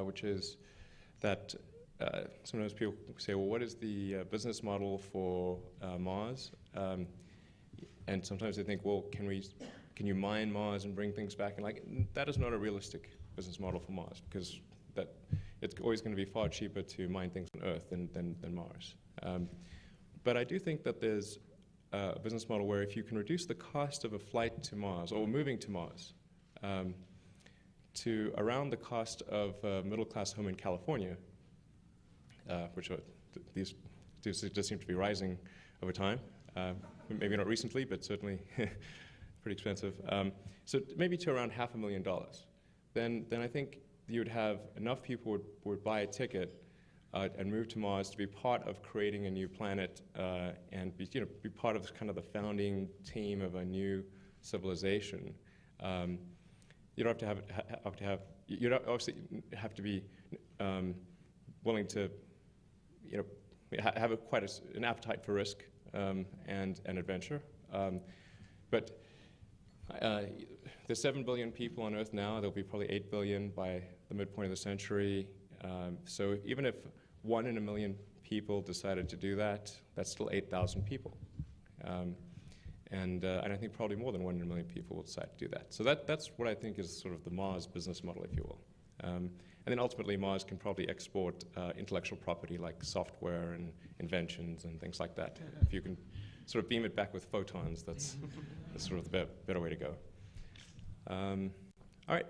which is that sometimes people say, well, what is the business model for Mars? And sometimes they think, well, can you mine Mars and bring things back? And that is not a realistic business model for Mars, because it's always going to be far cheaper to mine things on Earth than Mars. But I do think that there's a business model where if you can reduce the cost of a flight to Mars or moving to Mars to around the cost of a middle-class home in California, which these just seem to be rising over time, maybe not recently, but certainly pretty expensive. So maybe to around $500,000. Then I think you would have enough people would buy a ticket and move to Mars to be part of creating a new planet and be part of kind of the founding team of a new civilization. You don't have you obviously have to be willing to have quite an appetite for risk and adventure. But there's 7 billion people on Earth now. There'll be probably 8 billion by the midpoint of the century. So even if 1 in a million people decided to do that, that's still 8,000 people. And I think probably more than 1 in a million people will decide to do that. So that's what I think is sort of the Mars business model, if you will. And then ultimately Mars can probably export intellectual property like software and inventions and things like that. If you can sort of beam it back with photons, that's sort of the better way to go. All right.